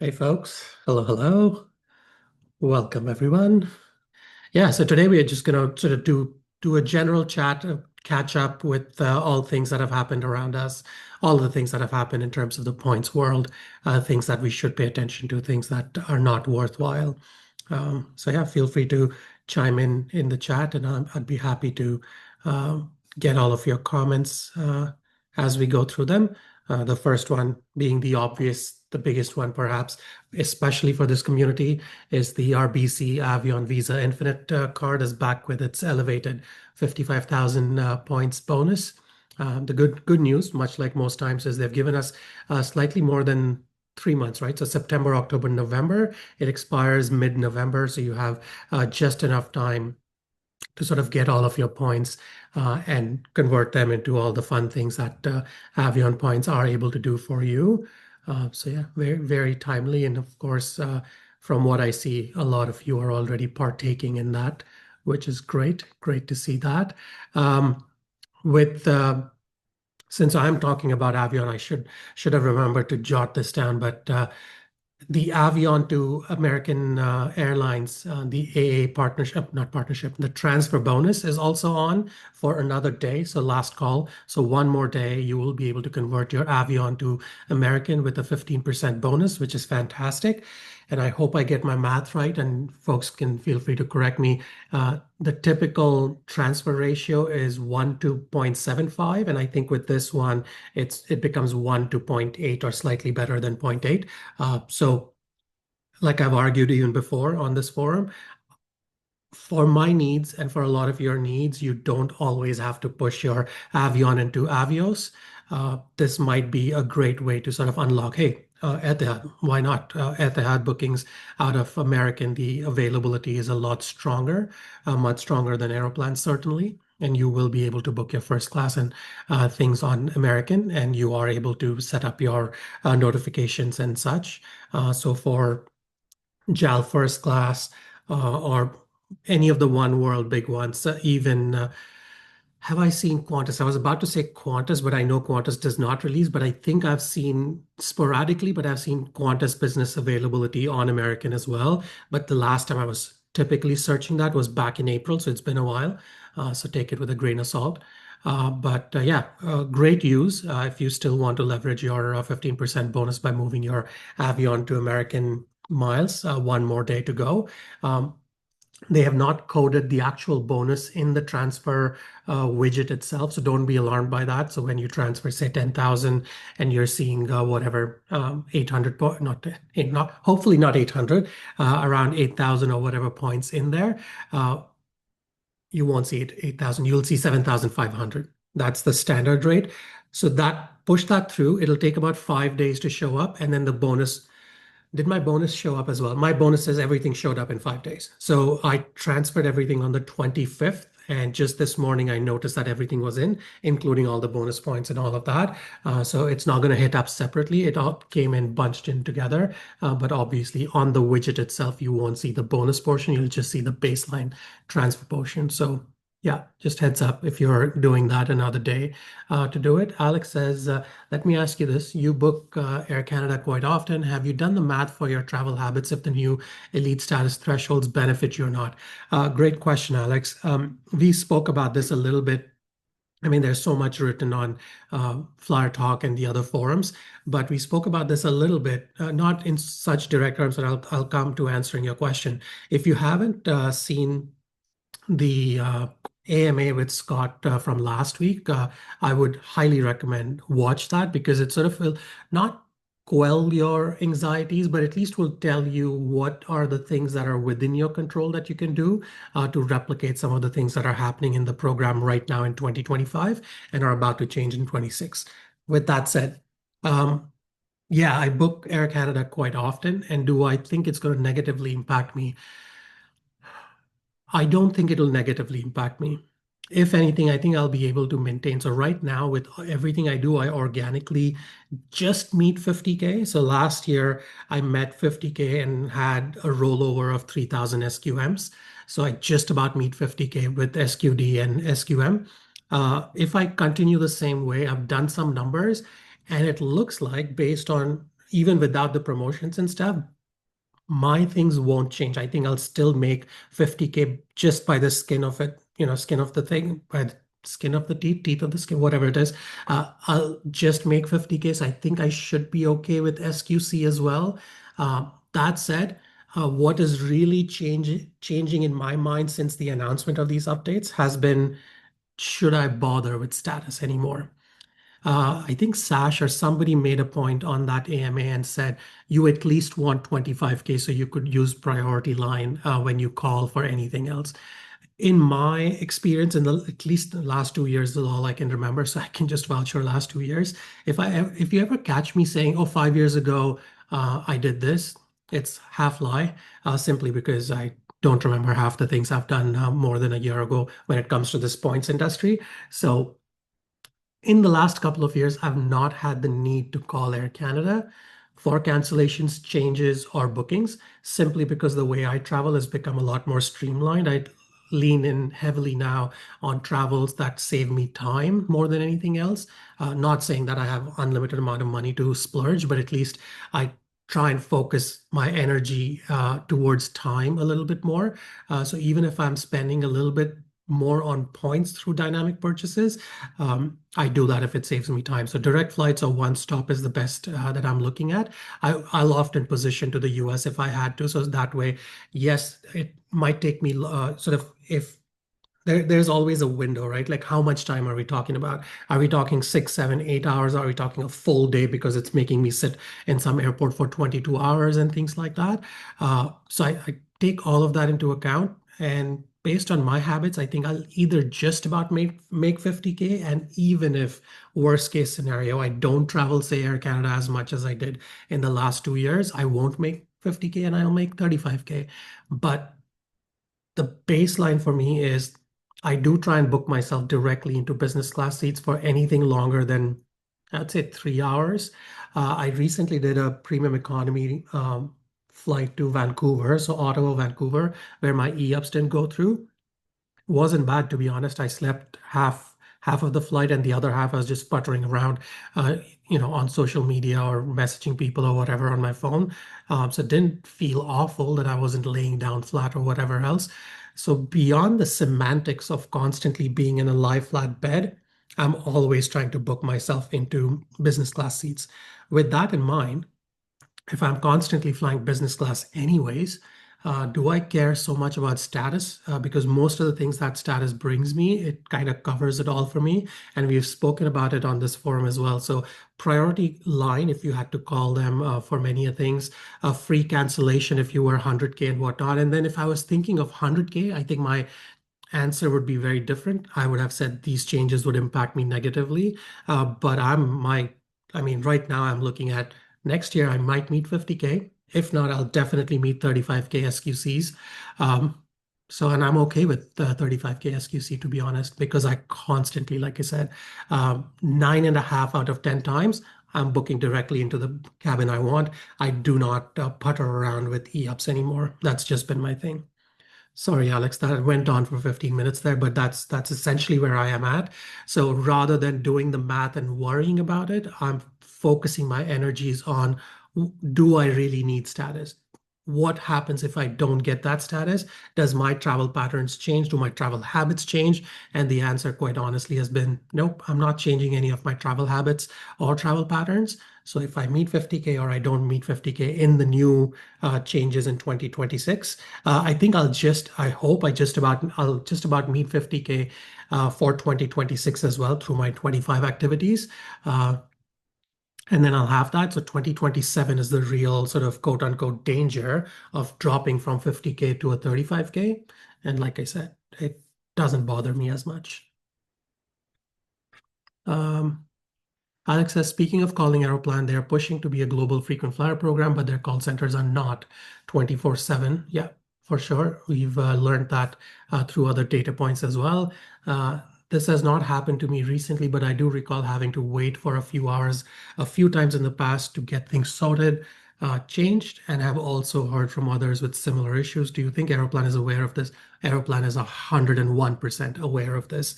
Hey folks, hello, hello. Welcome everyone. Yeah, so today we are just gonna sort of do a general chat, catch up with all things that have happened around us, all the things that have happened in terms of the points world, things that we should pay attention to, things that are not worthwhile. So yeah, feel free to chime in the chat, and I'd be happy to uh, get all of your comments as we go through them. The first one being the obvious, the biggest one perhaps, especially for this community, is the RBC Avion Visa Infinite card is back with its elevated 55,000 points bonus. The good news, much like most times, is they've given us slightly more than 3 months, right? So September, October, November. It expires mid-November, so you have just enough time to sort of get all of your points and convert them into all the fun things that Avion points are able to do for you. So yeah, very, very timely. And of course, from what I see, a lot of you are already partaking in that, which is great. Great to see that. With Since I'm talking about Avion, I should have remembered to jot this down, but the Avion to American Airlines, the AA partnership, not partnership, the transfer bonus is also on for another day. So last call. So one more day, you will be able to convert your Avion to American with a 15% bonus, which is fantastic. And I hope I get my math right, and folks can feel free to correct me. The typical transfer ratio is 1 to 0.75. And I think with this one, it becomes 1 to zero point 0.8 or slightly better than zero point 0.8. So, like I've argued even before on this forum, for my needs and for a lot of your needs, you don't always have to push your Avion into Avios. This might be a great way to sort of unlock, hey, Etihad, why not? Etihad bookings out of American, the availability is a lot stronger, much stronger than Aeroplan, certainly. And you will be able to book your first class and things on American, and you are able to set up your notifications and such. So for JAL first class or any of the one world big ones, even have I seen Qantas? I was about to say Qantas, but I know Qantas does not release, but I think I've seen sporadically, but I've seen Qantas business availability on American as well. But the last time I was typically searching that was back in April, so it's been a while. So take it with a grain of salt. But yeah, great use if you still want to leverage your 15% bonus by moving your Avion to American miles. One more day to go. They have not coded the actual bonus in the transfer widget itself, so don't be alarmed by that. So when you transfer, say 10,000, and you're seeing whatever 800, not hopefully not 800, around 8,000 or whatever points in there, you won't see it 8,000. You'll see 7,500. That's the standard rate. So that push that through. It'll take about 5 days to show up, and then the bonus. Did my bonus show up as well? My bonus says everything showed up in 5 days. So I transferred everything on the 25th. And just this morning, I noticed that everything was in, including all the bonus points and all of that. So it's not going to hit up separately. It all came in bunched in together. But obviously, on the widget itself, you won't see the bonus portion. You'll just see the baseline transfer portion. So yeah, just heads up if you're doing that another day to do it. Alex says, let me ask you this. You book Air Canada quite often. Have you done the math for your travel habits if the new elite status thresholds benefit you or not? Great question, Alex. We spoke about this a little bit. I mean, there's so much written on Flyer Talk and the other forums, but we spoke about this a little bit, not in such direct terms, and I'll come to answering your question. If you haven't seen the AMA with Scott from last week, I would highly recommend watch that because it sort of will not quell your anxieties, but at least will tell you what are the things that are within your control that you can do to replicate some of the things that are happening in the program right now in 2025 and are about to change in 26. With that said, yeah, I book Air Canada quite often, and do I think it's going to negatively impact me? I don't think it'll negatively impact me. If anything, I think I'll be able to maintain. So right now, with everything I do, I organically just meet 50K. So last year, I met 50K and had a rollover of 3,000 SQMs. So I just about meet 50K with SQD and SQM. If I continue the same way, I've done some numbers, and it looks like based on even without the promotions and stuff, my things won't change. I think I'll still make 50K just by the skin of it, skin of the thing, by the skin of the teeth of the skin, whatever it is. I'll just make 50K. So I think I should be okay with SQC as well. That said, what is really changing in my mind since the announcement of these updates has been, should I bother with status anymore? I think Sash or somebody made a point on that AMA and said you at least want 25K so you could use priority line when you call for anything else. In my experience, at least the last 2 years is all I can remember, so I can just vouch for last 2 years. If you ever catch me saying, "Oh, 5 years ago I did this," it's half lie, simply because I don't remember half the things I've done more than a year ago when it comes to this points industry. So in the last couple of years, I've not had the need to call Air Canada for cancellations, changes, or bookings, simply because the way I travel has become a lot more streamlined. I lean in heavily now on travels that save me time more than anything else. Not saying that I have unlimited amount of money to splurge, but at least I try and focus my energy towards time a little bit more. So even if I'm spending a little bit more on points through dynamic purchases, I do that if it saves me time. So direct flights or one stop is the best that I'm looking at. I'll often position to the US if I had to. So that way, yes, it might take me sort of, if there's always a window, right? Like how much time are we talking about? Are we talking 6, 7, 8 hours? Are we talking a full day because it's making me sit in some airport for 22 hours and things like that? So I take all of that into account. And based on my habits, I think I'll either just about make 50K. And even if worst case scenario, I don't travel, say, Air Canada as much as I did in the last 2 years, I won't make 50K and I'll make 35K. But the baseline for me is I do try and book myself directly into business class seats for anything longer than, I'd say, 3 hours. I recently did a premium economy flight to Vancouver, so Ottawa, Vancouver, where my e-ups didn't go through. Wasn't bad, to be honest. I slept half of the flight, and the other half I was just puttering around, uh, on social media or messaging people or whatever on my phone. So it didn't feel awful that I wasn't laying down flat or whatever else. So beyond the semantics of constantly being in a lie flat bed, I'm always trying to book myself into business class seats. With that in mind, if I'm constantly flying business class anyways, do I care so much about status? Because most of the things that status brings me, it kind of covers it all for me. And we've spoken about it on this forum as well. So priority line, if you had to call them for many of things, free cancellation if you were 100K and whatnot. And then if I was thinking of 100K, I think my answer would be very different. I would have said these changes would impact me negatively. But I mean, right now I'm looking at next year, I might meet 50K. If not, I'll definitely meet 35K SQCs. And I'm okay with 35K SQC, to be honest, because I constantly, like I said, 9.5 out of 10 times, I'm booking directly into the cabin I want. I do not putter around with e-ups anymore. That's just been my thing. Sorry, Alex, that went on for 15 minutes there, but that's essentially where I am at. So rather than doing the math and worrying about it, I'm focusing my energies on, do I really need status? What happens if I don't get that status? Does my travel patterns change? Do my travel habits change? And the answer, quite honestly, has been nope, I'm not changing any of my travel habits or travel patterns. So if I meet 50K or I don't meet 50K in the new changes in 2026, I'll just about meet 50K for 2026 as well through my 25 activities. And then I'll have that. So 2027 is the real sort of quote unquote danger of dropping from 50K to a 35K. And like I said, it doesn't bother me as much. Um, Alex says, speaking of calling Aeroplan, they are pushing to be a global frequent flyer program, but their call centers are not 24/7. Yeah, for sure. We've learned that through other data points as well. This has not happened to me recently, but I do recall having to wait for a few hours a few times in the past to get things sorted. changed, and have also heard from others with similar issues. Do you think Aeroplan is aware of this? Aeroplan is 101% aware of this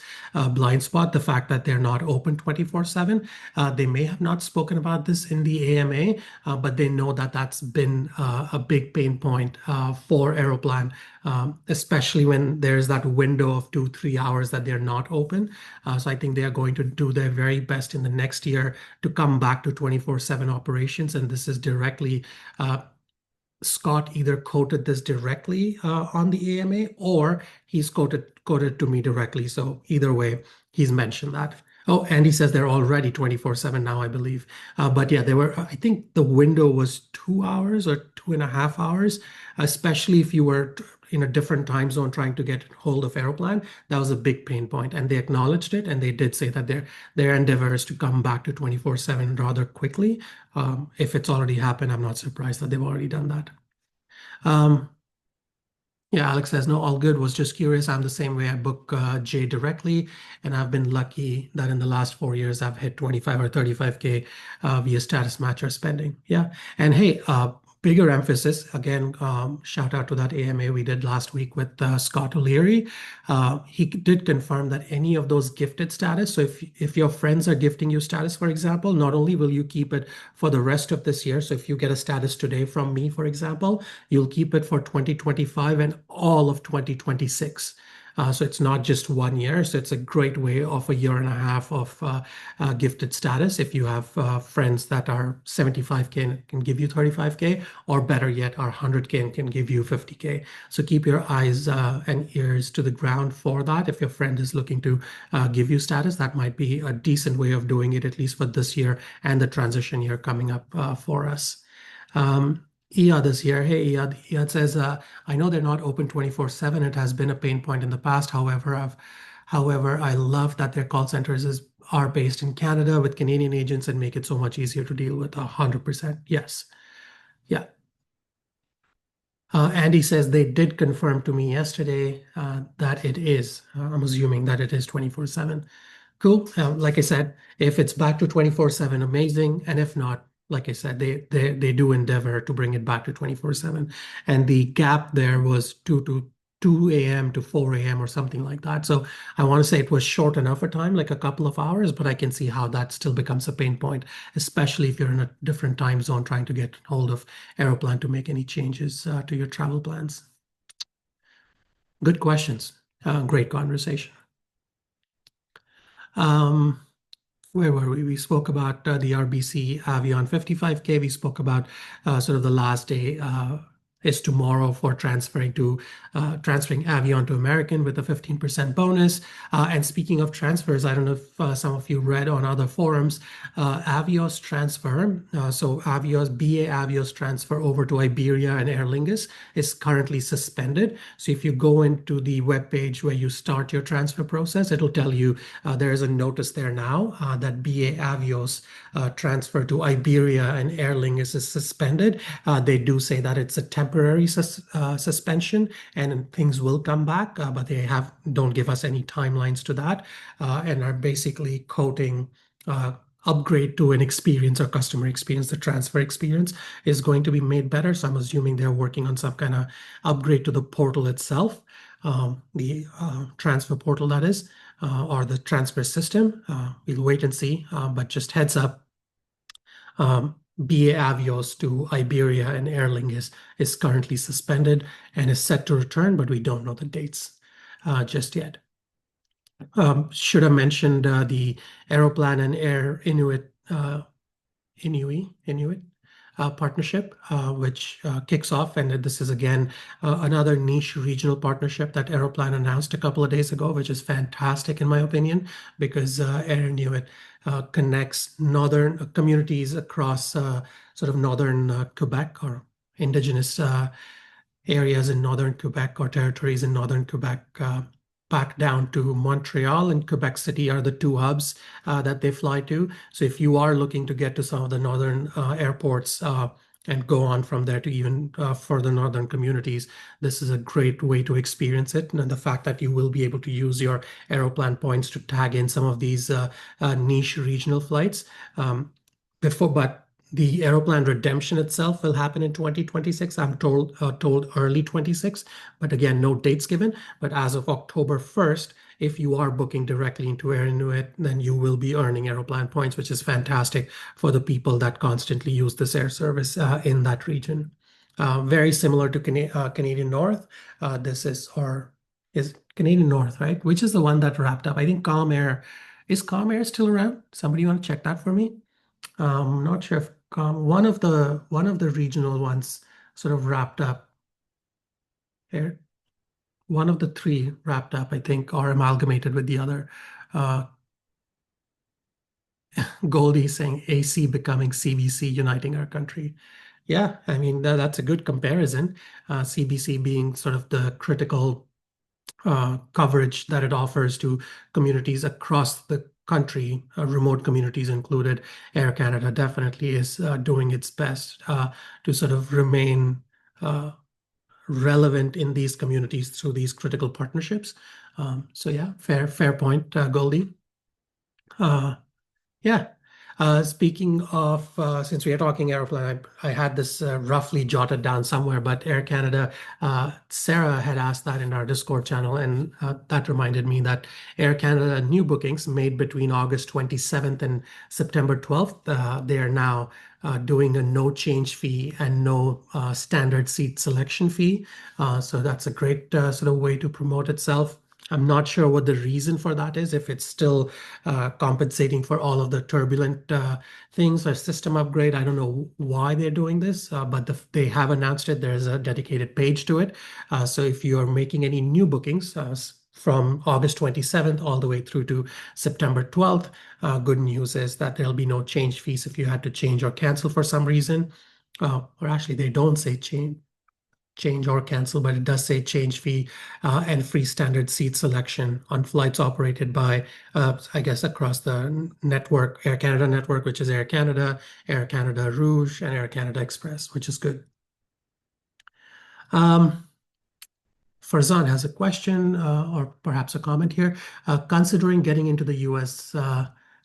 blind spot, the fact that they're not open 24/7. They may have not spoken about this in the AMA, but they know that that's been a big pain point for Aeroplan, especially when there's that window of 2-3 hours that they're not open. So I think they are going to do their very best in the next year to come back to 24/7 operations. And this is directly Scott either quoted this directly on the AMA, or he's quoted to me directly. So either way, he's mentioned that. Oh, and he says they're already 24/7 now, I believe. But yeah, they were, I think the window was 2 hours or 2.5 hours, especially if you were in a different time zone trying to get hold of Aeroplan. That was a big pain point, and they acknowledged it, and they did say that their endeavor is to come back to 24/7 rather quickly. If it's already happened, I'm not surprised that they've already done that. Um, yeah, Alex says, no, all good. Was just curious. I'm the same way. I book J directly, and I've been lucky that in the last 4 years, I've hit 25 or 35K via status match or spending. Yeah. And hey, bigger emphasis again, shout out to that AMA we did last week with Scott O'Leary. He did confirm that any of those gifted status, so if your friends are gifting you status, for example, not only will you keep it for the rest of this year, so if you get a status today from me, for example, you'll keep it for 2025 and all of 2026. So it's not just 1 year. So it's a great way of a year and a half of gifted status. If you have friends that are 75K and can give you 35K, or better yet, are 100K and can give you 50K. So keep your eyes and ears to the ground for that. If your friend is looking to give you status, that might be a decent way of doing it, at least for this year and the transition year coming up for us. Iyad is here. Hey, Iyad. Iyad says, I know they're not open 24/7. It has been a pain point in the past. However, I love that their call centers are based in Canada with Canadian agents and make it so much easier to deal with. 100%. Yes. Yeah. Andy says they did confirm to me yesterday that it is. I'm assuming that it is 24/7. Cool. Like I said, if it's back to 24/7, amazing. And if not, like I said, they do endeavor to bring it back to 24/7. And the gap there was 2 a.m. to 4 a.m. or something like that. So I want to say it was short enough a time, like a couple of hours, but I can see how that still becomes a pain point, especially if you're in a different time zone trying to get hold of Aeroplan to make any changes to your travel plans. Good questions. Great conversation. Where were we? We spoke about the RBC Avion 55K. We spoke about sort of the last day is tomorrow for transferring Avion to American with a 15% bonus. And speaking of transfers, I don't know if some of you read on other forums, Avios transfer. So BA Avios transfer over to Iberia and Aer Lingus is currently suspended. So if you go into the webpage where you start your transfer process, it'll tell you there is a notice there now that BA Avios transfer to Iberia and Aer Lingus is suspended. They do say that it's a temporary suspension and things will come back, but they don't give us any timelines to that, and are basically quoting upgrade to an experience or customer experience. The transfer experience is going to be made better. So I'm assuming they're working on some kind of upgrade to the portal itself, the transfer portal that is, or the transfer system. We'll wait and see, but just heads up, BA Avios to Iberia and Aer Lingus is currently suspended and is set to return, but we don't know the dates just yet. Should have mentioned the Aeroplan and Air Inuit partnership, which kicks off. And this is again another niche regional partnership that Aeroplan announced a couple of days ago, which is fantastic in my opinion, because Air Inuit connects northern communities across sort of northern Quebec, or indigenous areas in northern Quebec or territories in northern Quebec, back down to Montreal and Quebec City are the two hubs that they fly to. So if you are looking to get to some of the northern airports and go on from there to even further northern communities, this is a great way to experience it. And the fact that you will be able to use your Aeroplan points to tag in some of these niche regional flights. But The Aeroplan redemption itself will happen in 2026. I'm told early 26, but again, no dates given. But as of October 1st, if you are booking directly into Air Inuit, then you will be earning Aeroplan points, which is fantastic for the people that constantly use this air service in that region. Very similar to Canadian North. This is Canadian North, right? Which is the one that wrapped up. I think Calm Air. Is Calm Air still around? Somebody want to check that for me? Not sure if one of the regional ones sort of wrapped up here. One of the three wrapped up, I think, or amalgamated with the other. Uh, Goldie saying AC becoming CBC, uniting our country. Yeah, I mean that's a good comparison. CBC being sort of the critical coverage that it offers to communities across the country, remote communities included. Air Canada definitely is doing its best to sort of remain relevant in these communities through these critical partnerships. So yeah, fair point, Goldie. Uh, yeah. Speaking of, since we are talking airplane, I had this roughly jotted down somewhere, but Air Canada, Sarah had asked that in our Discord channel, and that reminded me that Air Canada new bookings made between August 27th and September 12th, they are now doing a no change fee and no standard seat selection fee. So that's a great sort of way to promote itself. I'm not sure what the reason for that is, if it's still compensating for all of the turbulent things or system upgrade. I don't know why they're doing this, but they have announced it. There's a dedicated page to it. So if you're making any new bookings from August 27th all the way through to September 12th, good news is that there'll be no change fees if you had to change or cancel for some reason. Or actually, they don't say change or cancel, but it does say change fee and free standard seat selection on flights operated by, I guess, across the network, Air Canada network, which is Air Canada Rouge, and Air Canada Express, which is good. Um, Farzan has a question or perhaps a comment here. Considering getting into the US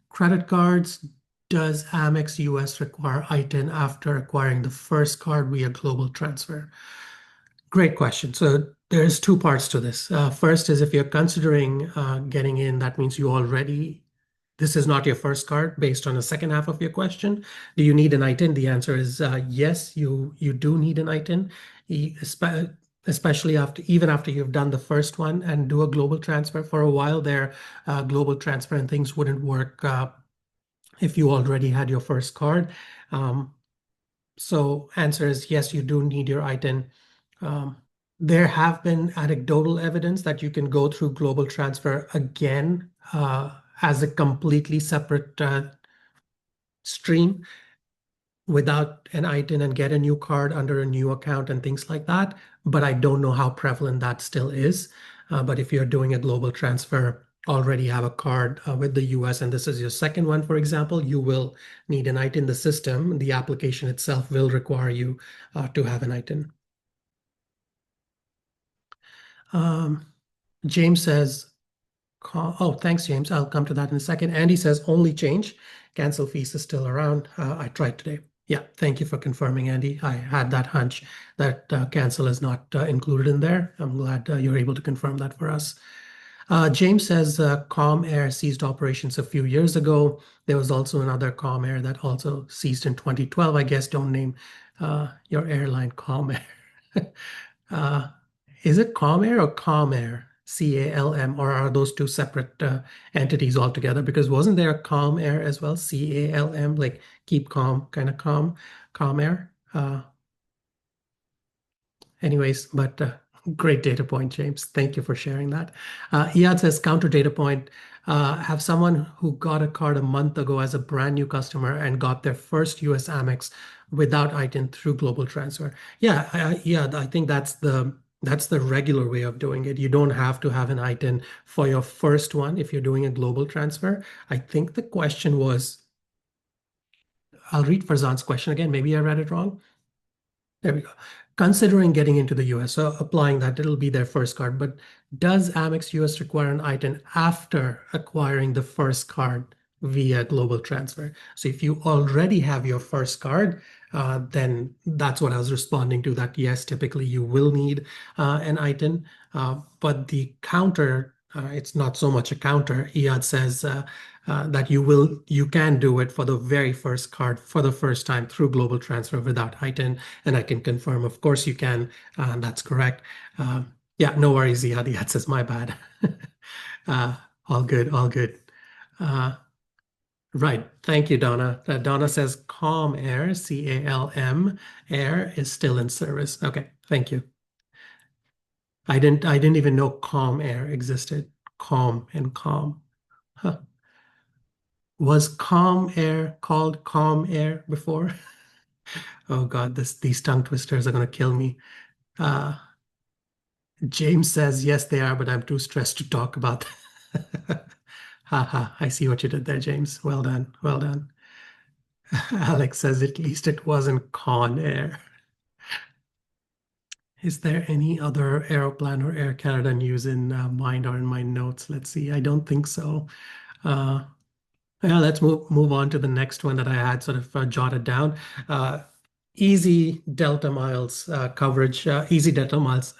credit cards, does Amex US require ITIN after acquiring the first card via global transfer? Great question. So there's two parts to this. First is if you're considering getting in, that means this is not your first card based on the second half of your question. Do you need an ITIN? The answer is yes, you do need an ITIN, especially even after you've done the first one and do a global transfer. For a while there, global transfer and things wouldn't work if you already had your first card. So answer is yes, you do need your ITIN. There have been anecdotal evidence that you can go through global transfer again as a completely separate stream without an ITIN and get a new card under a new account and things like that. But I don't know how prevalent that still is. But if you're doing a global transfer, already have a card with the US, and this is your second one, for example, you will need an ITIN. The system, the application itself will require you to have an ITIN. James says, oh, thanks, James. I'll come to that in a second. Andy says only change. Cancel fees is still around. I tried today. Yeah, thank you for confirming, Andy. I had that hunch that cancel is not included in there. I'm glad you're able to confirm that for us. James says Calm Air ceased operations a few years ago. There was also another Calm Air that also ceased in 2012. I guess don't name your airline Calm Air. Is it Calm Air or Calm Air? CALM, or are those two separate entities altogether? Because wasn't there a Calm Air as well? CALM, like keep calm, kind of calm air. Anyways, but great data point, James. Thank you for sharing that. Iyad says counter data point. Have someone who got a card a month ago as a brand new customer and got their first US Amex without ITIN through global transfer. Yeah, I think that's the regular way of doing it. You don't have to have an ITIN for your first one if you're doing a global transfer. I think the question was, I'll read Farzan's question again. Maybe I read it wrong. There we go. Considering getting into the US, so applying that, it'll be their first card. But does Amex US require an ITIN after acquiring the first card via global transfer. So if you already have your first card, then that's what I was responding to, that yes, typically you will need an ITIN, but the counter, it's not so much a counter. Iyad says that you can do it for the very first card for the first time through global transfer without ITIN, and I can confirm, of course you can. That's correct. Yeah, no worries, Iyad. Iyad says my bad. uh, all good, all good. Uh, Right. Thank you, Donna. Donna says Calm Air, CALM Air is still in service. Okay, thank you. I didn't even know Calm Air existed. Calm and Calm. Huh. Was Calm Air called Calm Air before? Oh God, these tongue twisters are gonna kill me. Uh, James says yes, they are, but I'm too stressed to talk about that. Haha, I see what you did there, James. Well done. Well done. Alex says at least it wasn't Con Air. Is there any other Aeroplan or Air Canada news in mind or in my notes? Let's see. I don't think so. Uh, yeah, let's move on to the next one that I had sort of jotted down. Uh, Easy Delta Miles coverage, Easy Delta Miles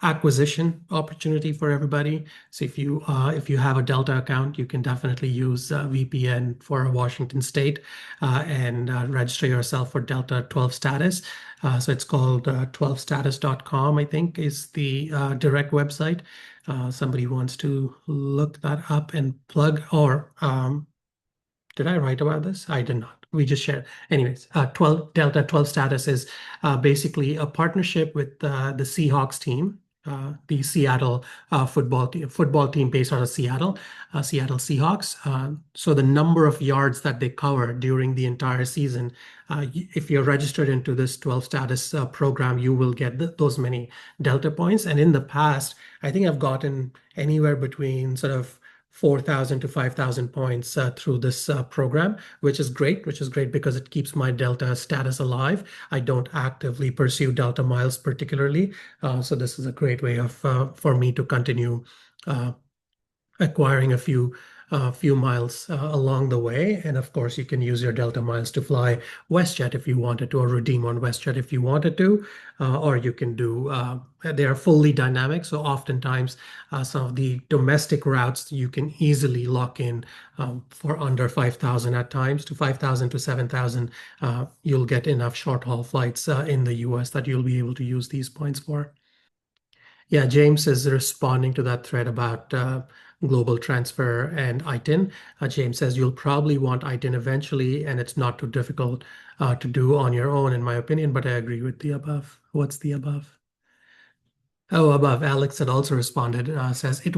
acquisition opportunity for everybody. So if you have a Delta account, you can definitely use VPN for Washington State and register yourself for Delta 12 status. So it's called 12status.com, I think, is the direct website. Somebody wants to look that up and plug, or did I write about this? I did not. We just shared. Anyways, 12 Delta 12 status is basically a partnership with the Seahawks team, the Seattle football team based out of Seattle, Seattle Seahawks. So the number of yards that they cover during the entire season, if you're registered into this 12 status program, you will get those many Delta points. And in the past, I think I've gotten anywhere between sort of 4,000 to 5,000 points through this program, which is great because it keeps my Delta status alive. I don't actively pursue Delta miles particularly. So this is a great way of for me to continue uh, acquiring a few miles along the way. And of course, you can use your Delta miles to fly WestJet if you wanted to, or redeem on WestJet if you wanted to, or you can do. They are fully dynamic, so oftentimes some of the domestic routes you can easily lock in for under 5,000 at times, to 5,000 to 7,000. You'll get enough short haul flights in the US that you'll be able to use these points for. Yeah, James is responding to that thread about global transfer and ITIN. James says you'll probably want ITIN eventually, and it's not too difficult to do on your own, in my opinion, but I agree with the above. What's the above? Oh, above. Alex had also responded, says it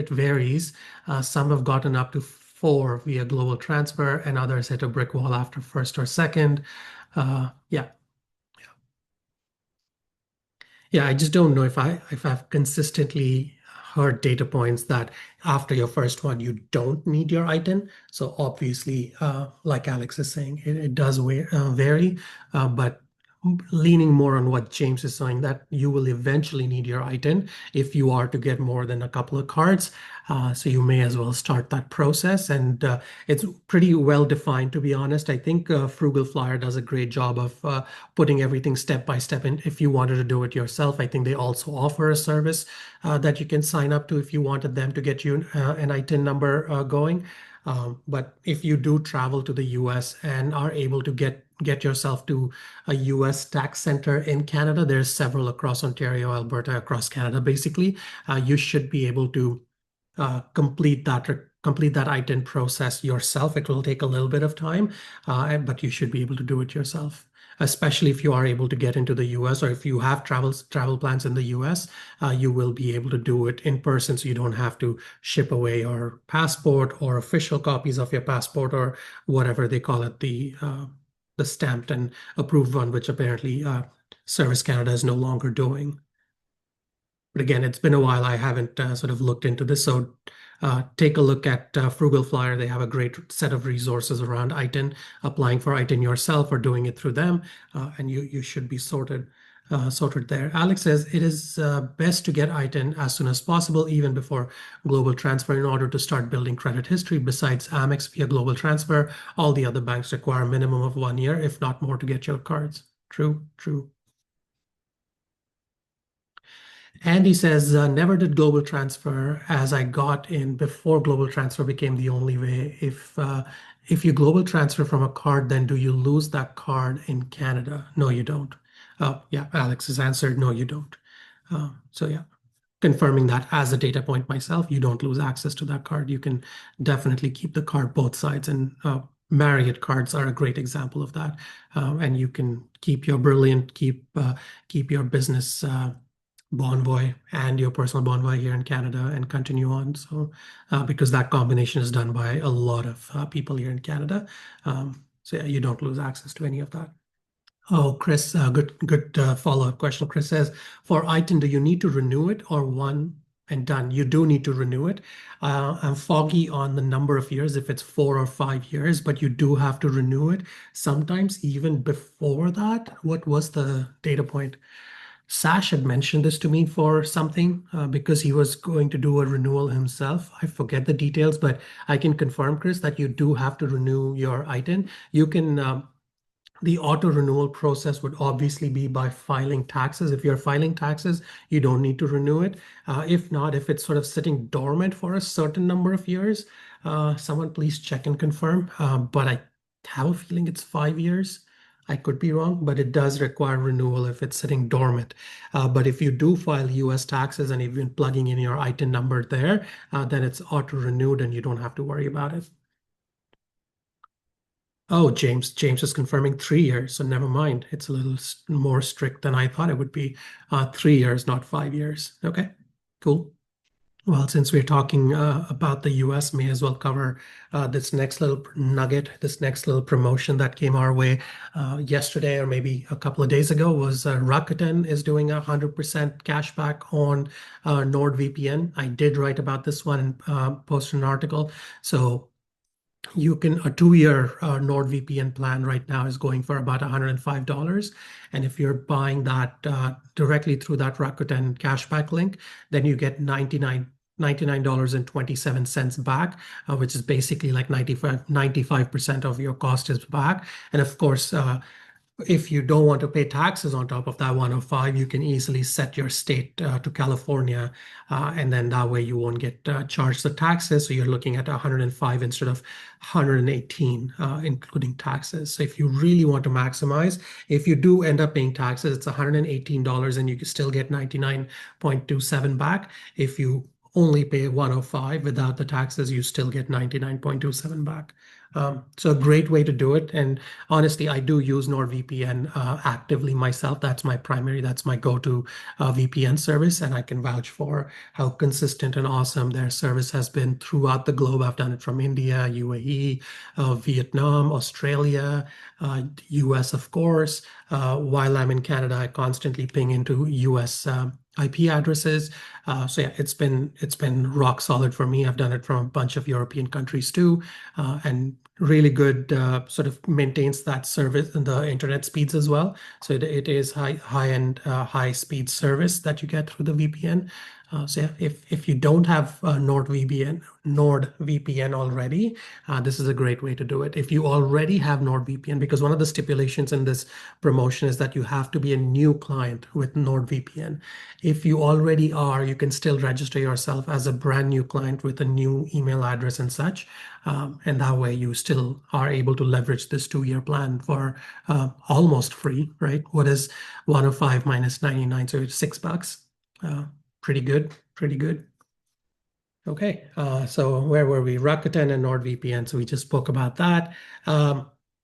varies. Some have gotten up to four via global transfer, and others hit a brick wall after first or second. Yeah. Yeah, I just don't know if I've consistently heard data points that after your first one you don't need your ITIN. So obviously, like Alex is saying, it does vary, but leaning more on what James is saying, that you will eventually need your ITIN if you are to get more than a couple of cards. So you may as well start that process, and it's pretty well defined, to be honest. I think Frugal Flyer does a great job of putting everything step by step. And if you wanted to do it yourself, I think they also offer a service that you can sign up to if you wanted them to get you an ITIN number going. But if you do travel to the US and are able to get yourself to a US tax center in Canada, there's several across Ontario, Alberta, across Canada, basically, you should be able to complete that ITIN process yourself. It will take a little bit of time, but you should be able to do it yourself. Especially if you are able to get into the US, or if you have travel plans in the US, you will be able to do it in person, so you don't have to ship away your passport or official copies of your passport, or whatever they call it, the stamped and approved one, which apparently Service Canada is no longer doing. But again, it's been a while. I haven't sort of looked into this. So take a look at Frugal Flyer. They have a great set of resources around ITIN, applying for ITIN yourself or doing it through them, and you should be sorted. sorted there. Alex says it is best to get ITIN as soon as possible, even before global transfer, in order to start building credit history. Besides Amex via global transfer, all the other banks require a minimum of 1 year, if not more, to get your cards. True, true. Andy says, never did global transfer as I got in before global transfer became the only way. If you global transfer from a card, then do you lose that card in Canada? No, you don't. Yeah, Alex has answered, no, you don't. So yeah, confirming that as a data point myself, you don't lose access to that card. You can definitely keep the card both sides, and Marriott cards are a great example of that. And you can keep your Brilliant, keep your business Bonvoy and your personal Bonvoy here in Canada and continue on. So, because that combination is done by a lot of people here in Canada. So yeah, you don't lose access to any of that. Oh, Chris, good follow-up question. Chris says, for ITIN, do you need to renew it or one and done? You do need to renew it. I'm foggy on the number of years, if it's 4 or 5 years, but you do have to renew it. Sometimes even before that. What was the data point? Sash had mentioned this to me for something because he was going to do a renewal himself. I forget the details, but I can confirm, Chris, that you do have to renew your ITIN. You can the auto renewal process would obviously be by filing taxes. If you're filing taxes, you don't need to renew it. If not, if it's sort of sitting dormant for a certain number of years, someone please check and confirm. But I have a feeling it's 5 years. I could be wrong, but it does require renewal if it's sitting dormant. But if you do file US taxes and you've been plugging in your ITIN number there, then it's auto renewed and you don't have to worry about it. Oh, James is confirming 3 years, so never mind. It's a little more strict than I thought it would be. 3 years, not 5 years. Okay, cool. Well, since we're talking about the US, may as well cover this next little nugget, this next little promotion that came our way yesterday or maybe a couple of days ago was Rakuten is doing 100% cashback on NordVPN. I did write about this one and post an article. So you can a 2 year NordVPN plan right now is going for about $105. And if you're buying that directly through that Rakuten cashback link, then you get $99.27 back, which is basically like 95% of your cost is back. And of course, if you don't want to pay taxes on top of that 105, you can easily set your state to California, and then that way you won't get charged the taxes. So you're looking at 105 instead of 118, including taxes. So if you really want to maximize, if you do end up paying taxes, it's $118 and you can still get 99.27 back. If you only pay 105 without the taxes, you still get 99.27 back. So a great way to do it. And honestly, I do use NordVPN actively myself. That's my go-to VPN service, and I can vouch for how consistent and awesome their service has been throughout the globe. I've done it from India, UAE, Vietnam, Australia, US, of course. While I'm in Canada, I constantly ping into US IP addresses. So yeah, it's been rock solid for me. I've done it from a bunch of European countries too, and really good sort of maintains that service and the internet speeds as well. So it is high-end high speed service that you get through the VPN. So yeah, if you don't have NordVPN already, this is a great way to do it. If you already have NordVPN, because one of the stipulations in this promotion is that you have to be a new client with NordVPN. If you already are, you can still register yourself as a brand new client with a new email address and such. And that way you still are able to leverage this 2 year plan for almost free, right? What is 105 minus 99? So it's $6. Pretty good, pretty good. Okay, so where were we? Rakuten and NordVPN. So we just spoke about that.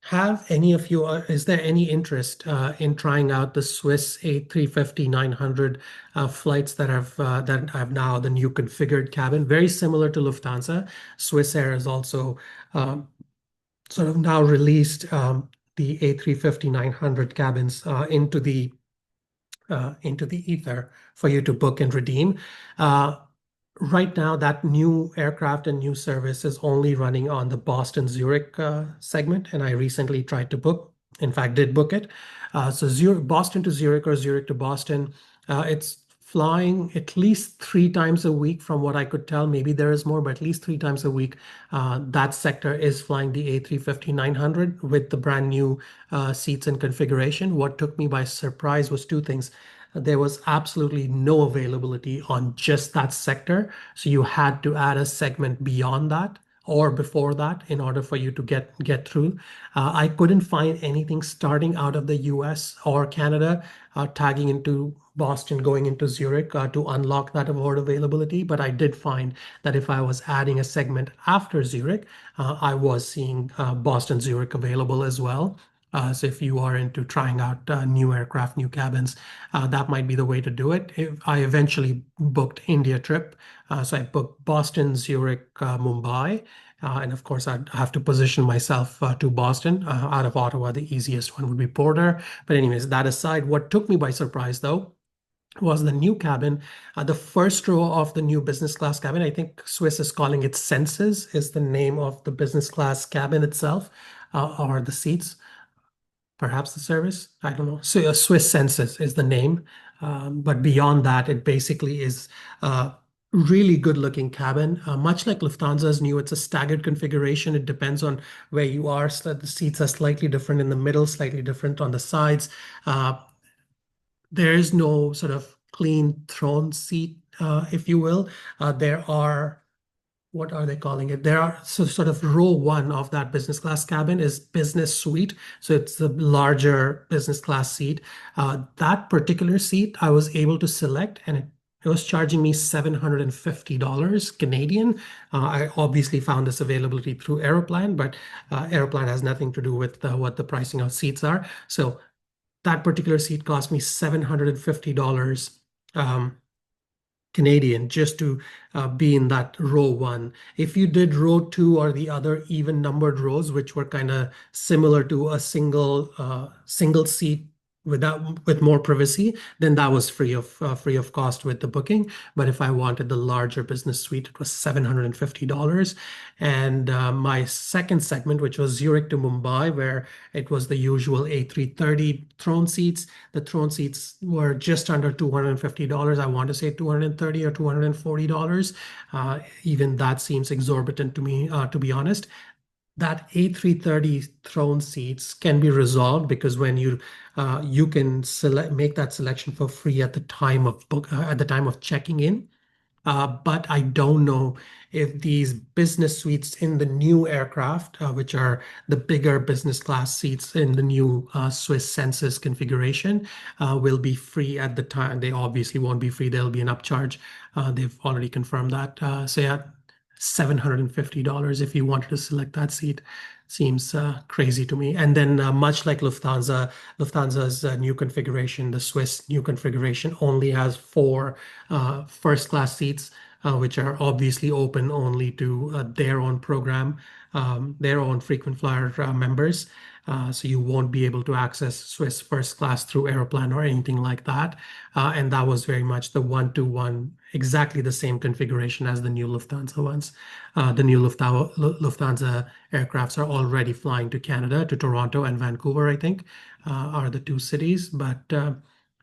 Have any of you, is there any interest in trying out the Swiss A350-900 flights that have now the new configured cabin, very similar to Lufthansa? Swiss Air has also sort of now released the A350-900 cabins into the ether for you to book and redeem. Right now, that new aircraft and new service is only running on the Boston Zurich segment, and I recently tried to book. in fact, did book it. So Zurich, Boston to Zurich or Zurich to Boston, it's flying at least 3 times a week from what I could tell. Maybe there is more, but at least 3 times a week. That sector is flying the A350-900 with the brand new seats and configuration. What took me by surprise was two things. There was absolutely no availability on just that sector. So you had to add a segment beyond that or before that in order for you to get through. I couldn't find anything starting out of the US or Canada tagging into Boston, going into Zurich to unlock that award availability. But I did find that if I was adding a segment after Zurich, I was seeing Boston Zurich available as well. So if you are into trying out new aircraft, new cabins, that might be the way to do it. I eventually booked India trip. So I booked Boston, Zurich, Mumbai. And of course, I'd have to position myself to Boston. Out of Ottawa, the easiest one would be Porter. But anyways, that aside, what took me by surprise though was the new cabin. The first row of the new business class cabin, I think Swiss is calling it Senses, is the name of the business class cabin itself, or the seats, perhaps the service. I don't know. So Swiss Senses is the name. But beyond that, it basically is a really good looking cabin. Much like Lufthansa's new, it's a staggered configuration. It depends on where you are. So the seats are slightly different in the middle, slightly different on the sides. There is no sort of clean throne seat, if you will. There are, what are they calling it? There are sort of row one of that business class cabin is business suite. So it's the larger business class seat. That particular seat I was able to select, and it was charging me $750 Canadian. I obviously found this availability through Aeroplan, but Aeroplan has nothing to do with what the pricing of seats are. So that particular seat cost me $750 Canadian just to be in that row one. If you did row two or the other even numbered rows, which were kind of similar to a single seat with more privacy, then that was free of cost with the booking. But if I wanted the larger business suite, it was $750. And my second segment, which was Zurich to Mumbai, where it was the usual A330 throne seats. The throne seats were just under $250. I want to say $230 or $240. Even that seems exorbitant to me, to be honest. That A330 throne seats can be resolved because when you can make that selection for free at the time of checking in. But I don't know if these business suites in the new aircraft, which are the bigger business class seats in the new Swiss Senses configuration, will be free at the time. They obviously won't be free. There'll be an upcharge. They've already confirmed that. So yeah, $750 if you wanted to select that seat seems crazy to me. And then much like Lufthansa's new configuration, the Swiss new configuration only has 4 first class seats, which are obviously open only to their own program, their own frequent flyer members. So you won't be able to access Swiss first class through Aeroplan or anything like that. And that was very much the one-to-one, exactly the same configuration as the new Lufthansa ones. The new Lufthansa aircrafts are already flying to Canada, to Toronto and Vancouver, I think, are the 2 cities. But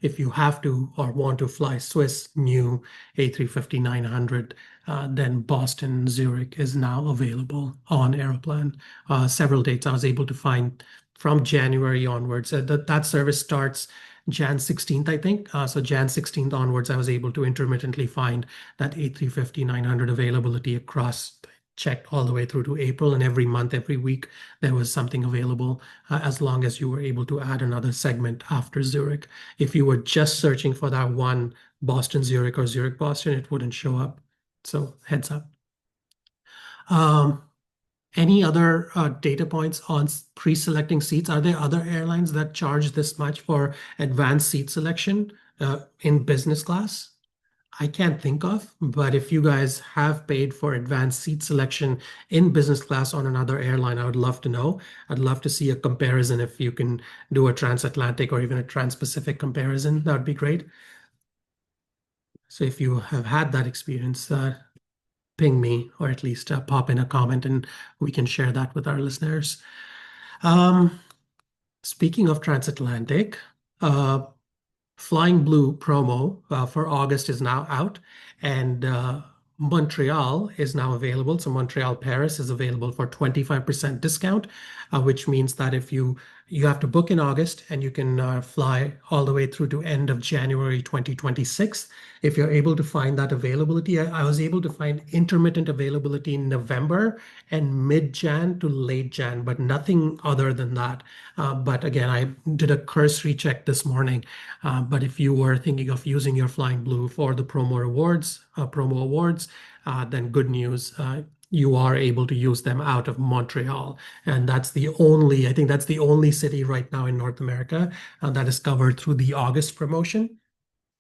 if you have to or want to fly Swiss new A350-900, then Boston, Zurich is now available on Aeroplan. Several dates I was able to find from January onwards. That service starts Jan 16th, I think. So Jan 16th onwards, I was able to intermittently find that A350-900 availability across, checked all the way through to April, and every month, every week, there was something available as long as you were able to add another segment after Zurich. If you were just searching for that one Boston Zurich or Zurich Boston, it wouldn't show up. So heads up. Um, any other data points on pre-selecting seats? Are there other airlines that charge this much for advanced seat selection in business class? I can't think of, but if you guys have paid for advanced seat selection in business class on another airline, I would love to know. I'd love to see a comparison. If you can do a transatlantic or even a trans-Pacific comparison, that would be great. So if you have had that experience, ping me or at least pop in a comment and we can share that with our listeners. Um, Speaking of transatlantic, uh, Flying Blue promo for August is now out, and Montreal is now available. So Montreal Paris is available for 25% discount, which means that if you have to book in August and you can fly all the way through to end of January 2026. If you're able to find that availability, I was able to find intermittent availability in November and mid-Jan to late Jan, but nothing other than that. But again, I did a cursory check this morning. But if you were thinking of using your Flying Blue for the promo awards, then good news. You are able to use them out of Montreal. And I think that's the only city right now in North America that is covered through the August promotion.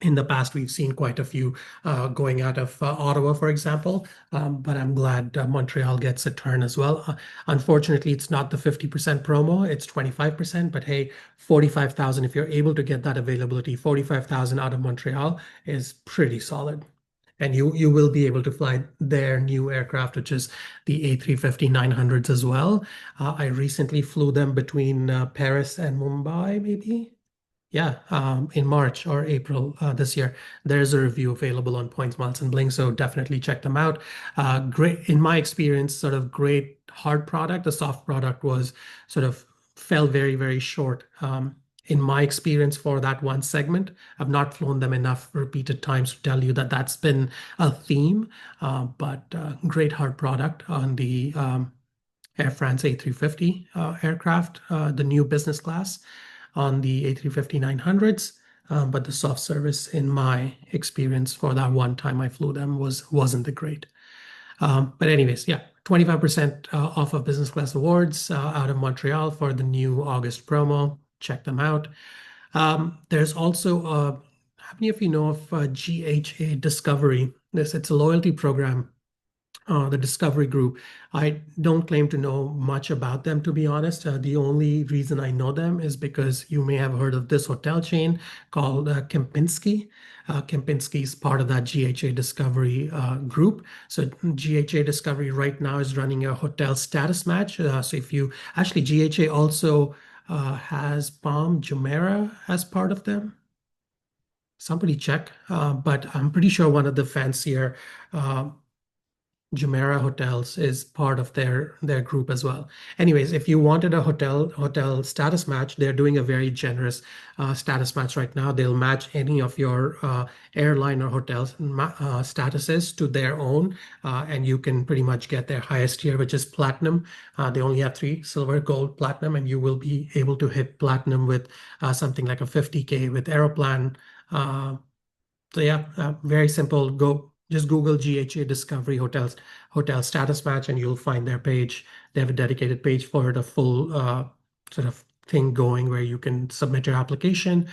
In the past, we've seen quite a few going out of Ottawa, for example, but I'm glad Montreal gets a turn as well. Unfortunately, it's not the 50% promo, it's 25%, but hey, 45,000, if you're able to get that availability, 45,000 out of Montreal is pretty solid. And you will be able to fly their new aircraft, which is the A350-900s as well. I recently flew them between Paris and Mumbai, maybe. Yeah, in March or April this year, there's a review available on Points, Miles, and Bling, so definitely check them out. Great, in my experience, sort of great hard product. The soft product was sort of fell very, very short. In my experience for that one segment, I've not flown them enough repeated times to tell you that that's been a theme, but great hard product on the Air France A350 aircraft, the new business class on the A350-900s. But the soft service, in my experience, for that one time I flew them wasn't the great. But anyways, yeah, 25% off of business class awards out of Montreal for the new August promo. Check them out. There's also, how many of you know of GHA Discovery? It's a loyalty program, the Discovery Group. I don't claim to know much about them, to be honest. The only reason I know them is because you may have heard of this hotel chain called Kempinski. Kempinski is part of that GHA Discovery group. So GHA Discovery right now is running a hotel status match. So if you actually, GHA also has Palm Jumeirah as part of them. Somebody check, but I'm pretty sure one of the fancier Jumeirah Hotels is part of their group as well. Anyways, if you wanted a hotel status match, they're doing a very generous status match right now. They'll match any of your airline or hotel statuses to their own, and you can pretty much get their highest tier, which is platinum. They only have three: silver, gold, platinum, and you will be able to hit platinum with something like a 50K with Aeroplan. So yeah, very simple. Just Google GHA Discovery Hotel Status Match, and you'll find their page. They have a dedicated page for the full sort of thing going where you can submit your application.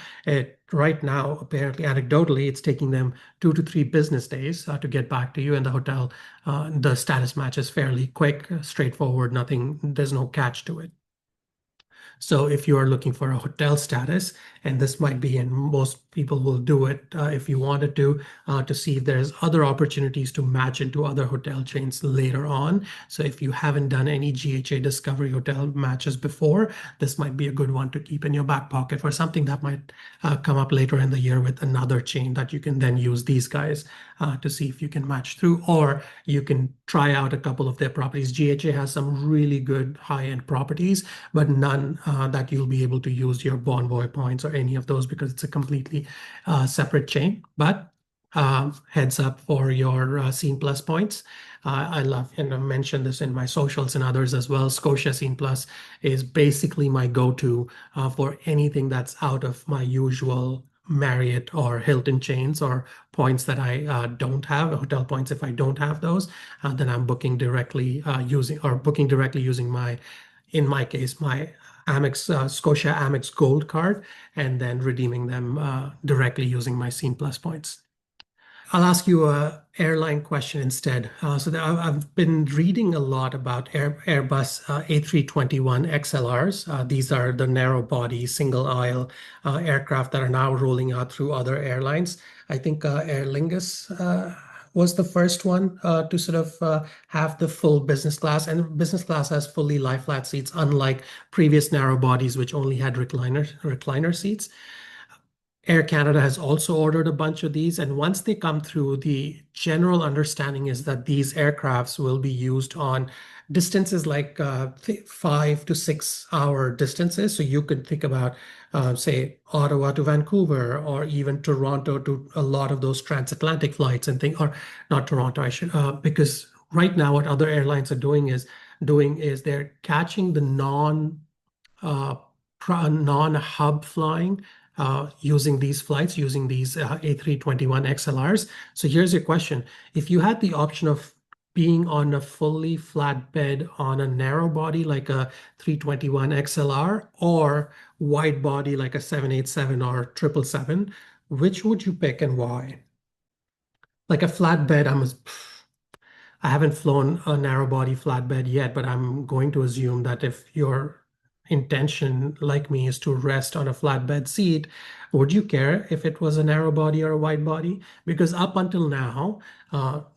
Right now, apparently, anecdotally, it's taking them 2 to 3 business days to get back to you. And the status match is fairly quick, straightforward. Nothing, there's no catch to it. So if you are looking for a hotel status, and this might be, and most people will do it if you wanted to see if there's other opportunities to match into other hotel chains later on. So if you haven't done any GHA Discovery Hotel matches before, this might be a good one to keep in your back pocket for something that might come up later in the year with another chain that you can then use these guys to see if you can match through, or you can try out a couple of their properties. GHA has some really good high-end properties, but none that you'll be able to use your Bonvoy points or any of those because it's a completely separate chain. But heads up for your Scene Plus points. I love, and I mentioned this in my socials and others as well. Scotia Scene Plus is basically my go-to for anything that's out of my usual Marriott or Hilton chains or points that I don't have, hotel points. If I don't have those, then I'm booking directly using my, in my case, my Amex Scotia Amex Gold card, and then redeeming them directly using my Scene Plus points. I'll ask you a airline question instead. I've been reading a lot about Airbus A321 XLRs. These are the narrow body, single aisle aircraft that are now rolling out through other airlines. I think Aer Lingus was the first one to sort of have the full business class, and business class has fully lie flat seats, unlike previous narrow bodies, which only had recliner seats. Air Canada has also ordered a bunch of these, and once they come through, the general understanding is that these aircrafts will be used on distances like 5 to 6 hour distances. So you could think about, say, Ottawa to Vancouver, or even Toronto to a lot of those transatlantic flights and things, or not Toronto, I should, because right now what other airlines are doing is they're catching the uh, non-hub flying using these flights, using these A321 XLRs. So here's your question. If you had the option of being on a fully flat bed on a narrow body like a 321 XLR, or wide body like a 787 or 777, which would you pick and why? Like a flat bed, I haven't flown a narrow body flatbed yet, but I'm going to assume that if your intention, like me, is to rest on a flatbed seat, would you care if it was a narrow body or a wide body? Because up until now,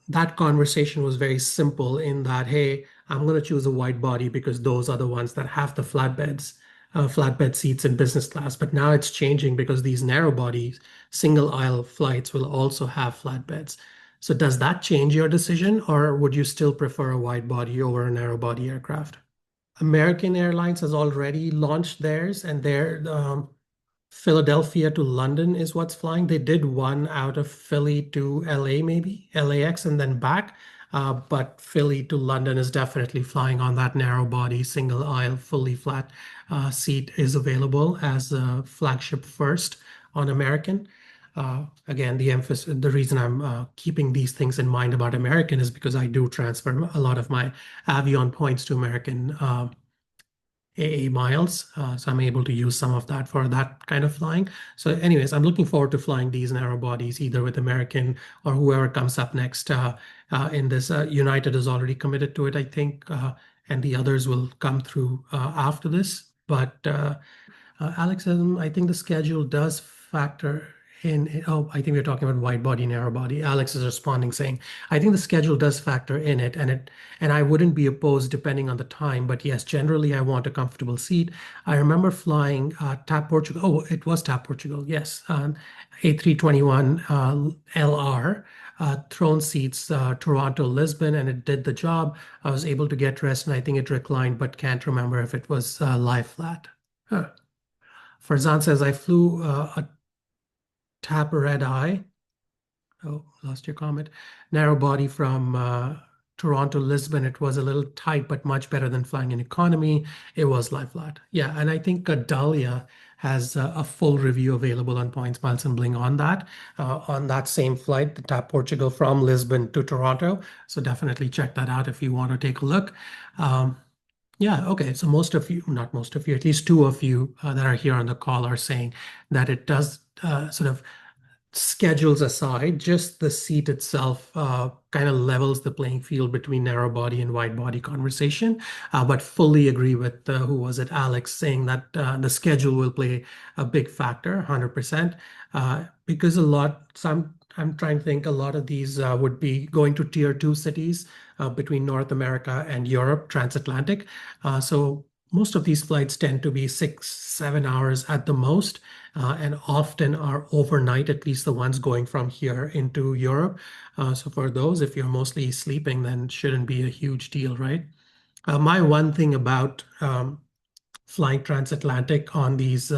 that conversation was very simple in that, hey, I'm going to choose a wide body because those are the ones that have the flatbed seats in business class. But now it's changing because these narrow bodies, single aisle flights will also have flatbeds. So does that change your decision, or would you still prefer a wide body over a narrow body aircraft? American Airlines has already launched theirs, and their Philadelphia to London is what's flying. They did one out of Philly to LA, maybe LAX, and then back. But Philly to London is definitely flying on that narrow body, single aisle, fully flat seat is available as a flagship first on American. Again, the reason I'm keeping these things in mind about American is because I do transfer a lot of my Avion points to American AA miles. So I'm able to use some of that for that kind of flying. So anyways, I'm looking forward to flying these narrow bodies either with American or whoever comes up next in this. United is already committed to it, I think, and the others will come through after this. But Alex, I think the schedule does factor in. Oh, I think we're talking about wide body, narrow body. Alex is responding saying, I think the schedule does factor in it, and I wouldn't be opposed depending on the time. But yes, generally I want a comfortable seat. I remember flying TAP Portugal. Oh, it was TAP Portugal. Yes, A321 LR. Throne seats, Toronto, Lisbon, and it did the job. I was able to get rest, and I think it reclined, but can't remember if it was lie flat. Huh. Farzan says, I flew a TAP red eye. Oh, lost your comment. Narrow body from Toronto, Lisbon. It was a little tight, but much better than flying in economy. It was lie flat. Yeah, and I think Dahlia has a full review available on Points, Miles, and Bling on that same flight, the TAP Portugal from Lisbon to Toronto. So definitely check that out if you want to take a look. Um, Yeah, okay. So most of you, not most of you, at least two of you that are here on the call are saying that it does sort of schedules aside, just the seat itself kind of levels the playing field between narrow body and wide body conversation. But fully agree with who was it, Alex, saying that the schedule will play a big factor, 100%, because I'm trying to think a lot of these would be going to tier two cities between North America and Europe, transatlantic. So most of these flights tend to be 6, 7 hours at the most, and often are overnight, at least the ones going from here into Europe. So for those, if you're mostly sleeping, then shouldn't be a huge deal, right? My one thing about flying transatlantic on these,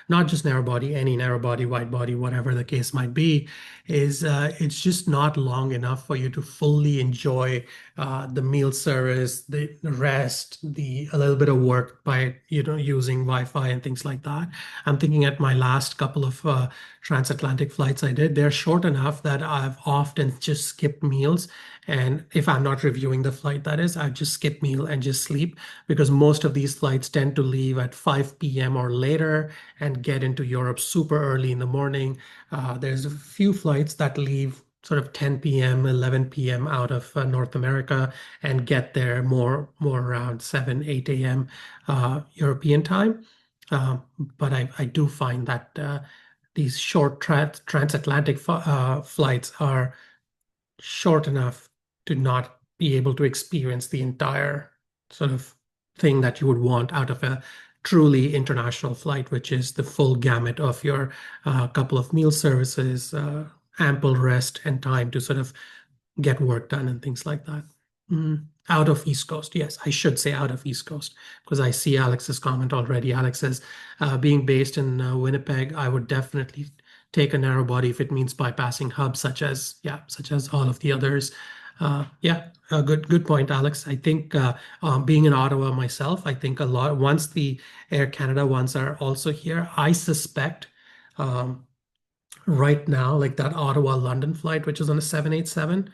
not just narrow body, any narrow body, wide body, whatever the case might be, is it's just not long enough for you to fully enjoy the meal service, the rest, the a little bit of work by using Wi-Fi and things like that. I'm thinking at my last couple of transatlantic flights I did, they're short enough that I've often just skipped meals. And if I'm not reviewing the flight, that is, I just skip meal and just sleep because most of these flights tend to leave at 5 p.m. or later and get into Europe super early in the morning. There's a few flights that leave sort of 10 p.m., 11 p.m. out of North America and get there more around 7, 8 a.m. European time. But I do find that these short transatlantic flights are short enough to not be able to experience the entire sort of thing that you would want out of a truly international flight, which is the full gamut of your couple of meal services, ample rest and time to sort of get work done and things like that. Out of East Coast, yes, I should say out of East Coast because I see Alex's comment already. Alex says, being based in Winnipeg, I would definitely take a narrow body if it means bypassing hubs such as all of the others. Yeah, good point, Alex. I think being in Ottawa myself, I think a lot once the Air Canada ones are also here, I suspect. Um, right now, like that Ottawa London flight, which is on a 787,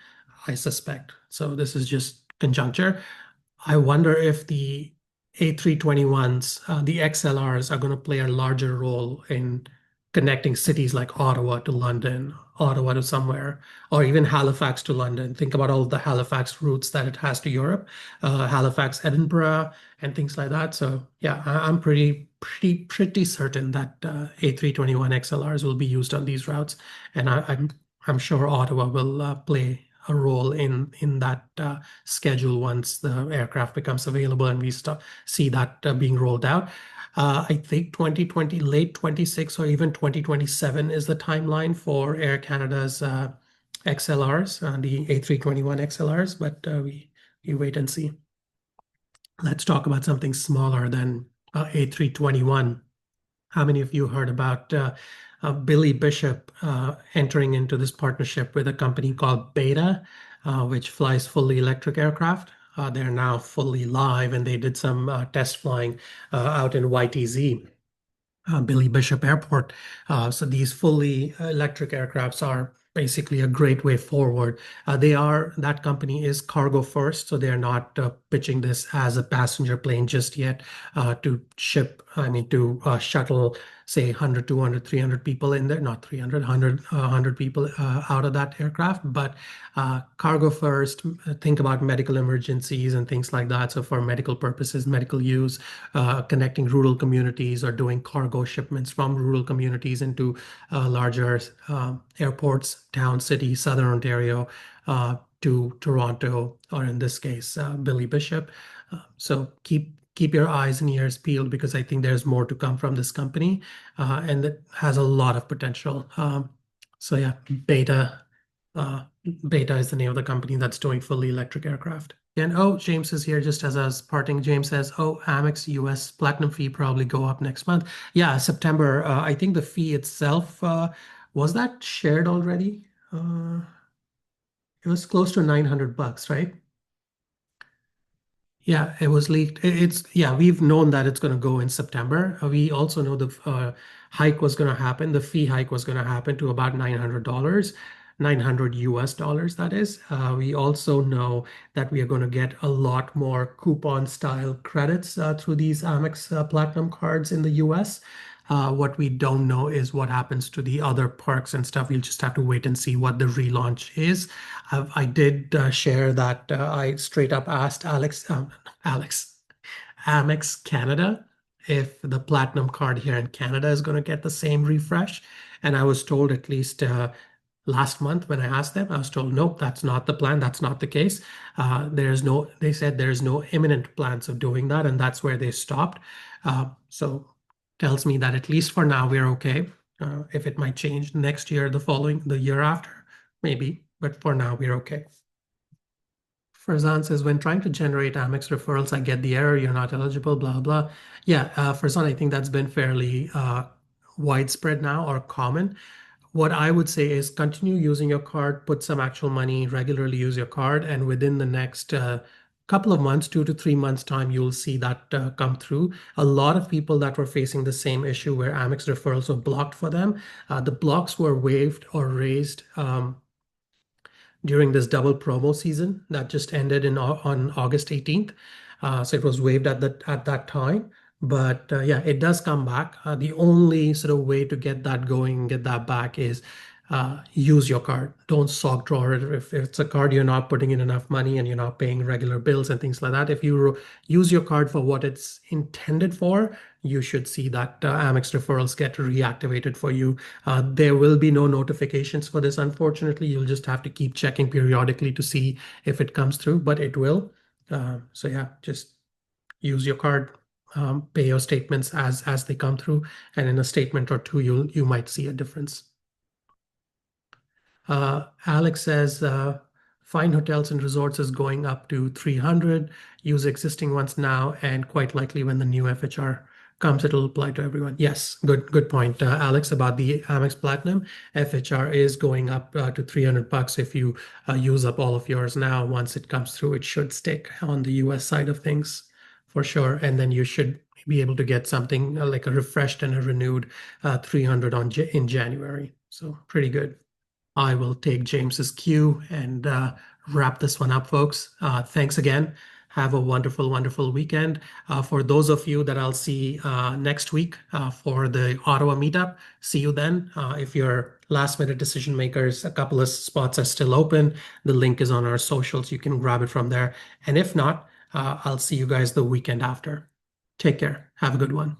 I suspect. So this is just conjuncture. I wonder if the A321s, the XLRs, are going to play a larger role in connecting cities like Ottawa to London, Ottawa to somewhere, or even Halifax to London. Think about all the Halifax routes that it has to Europe, Halifax, Edinburgh, and things like that. So yeah, I'm pretty certain that A321 XLRs will be used on these routes, and I'm sure Ottawa will play a role in that schedule once the aircraft becomes available and we start see that being rolled out. I think 2020, late 26 or even 2027 is the timeline for Air Canada's XLRs, the A321 XLRs, but we wait and see. Let's talk about something smaller than A321. How many of you heard about Billy Bishop entering into this partnership with a company called Beta, which flies fully electric aircraft? They're now fully live, and they did some test flying out in YTZ, Billy Bishop Airport. So these fully electric aircrafts are basically a great way forward. That company is cargo first, so they're not pitching this as a passenger plane just yet to shuttle, say 100, 200, 300 people in there, not 300, 100 people out of that aircraft, but cargo first, think about medical emergencies and things like that. So for medical purposes, medical use, connecting rural communities or doing cargo shipments from rural communities into larger airports, town, city, Southern Ontario, to Toronto, or in this case, Billy Bishop. So keep your eyes and ears peeled because I think there's more to come from this company, and it has a lot of potential. So yeah, Beta is the name of the company that's doing fully electric aircraft. And oh, James is here just as I was parting. James says, "Oh, Amex US Platinum fee probably go up next month." Yeah, September. I think the fee itself was that shared already. It was close to $900, right? Yeah, it was leaked. It's yeah, we've known that it's going to go in September. We also know the hike was going to happen. The fee hike was going to happen to about $900, 900 US dollars, that is. We also know that we are going to get a lot more coupon style credits through these Amex Platinum cards in the US. What we don't know is what happens to the other perks and stuff. We'll just have to wait and see what the relaunch is. I did share that I straight up asked Amex Canada if the Platinum card here in Canada is going to get the same refresh. And I was told, at least last month when I asked them, I was told, nope, that's not the plan. That's not the case. They said there's no imminent plans of doing that. And that's where they stopped. So tells me that at least for now, we're okay. If it might change next year, the year after, maybe, but for now, we're okay. Farzan says, when trying to generate Amex referrals, I get the error, you're not eligible, blah, blah. Yeah, Farzan, I think that's been fairly widespread now or common. What I would say is continue using your card, put some actual money, regularly use your card, and within the next couple of months, 2 to 3 months time, you'll see that come through. A lot of people that were facing the same issue where Amex referrals were blocked for them, the blocks were waived or raised during this double promo season that just ended on August 18th. So it was waived at that time. But yeah, it does come back. The only sort of way to get that going, get that back is use your card. Don't sock drawer it. If it's a card you're not putting in enough money and you're not paying regular bills and things like that, if you use your card for what it's intended for, you should see that Amex referrals get reactivated for you. There will be no notifications for this, unfortunately. You'll just have to keep checking periodically to see if it comes through, but it will. So yeah, just use your card, pay your statements as they come through, and in a statement or two, you might see a difference. Alex says, find hotels and resorts is going up to 300. Use existing ones now, and quite likely when the new FHR comes, it'll apply to everyone. Yes, good point, Alex, about the Amex Platinum. FHR is going up to $300 if you use up all of yours now. Once it comes through, it should stick on the US side of things for sure, and then you should be able to get something like a refreshed and a renewed 300 in January. So pretty good. I will take James's cue and wrap this one up, folks. Thanks again. Have a wonderful, wonderful weekend. For those of you that I'll see next week for the Ottawa meetup, see you then. If you're last minute decision makers, a couple of spots are still open. The link is on our socials. You can grab it from there. And if not, I'll see you guys the weekend after. Take care. Have a good one.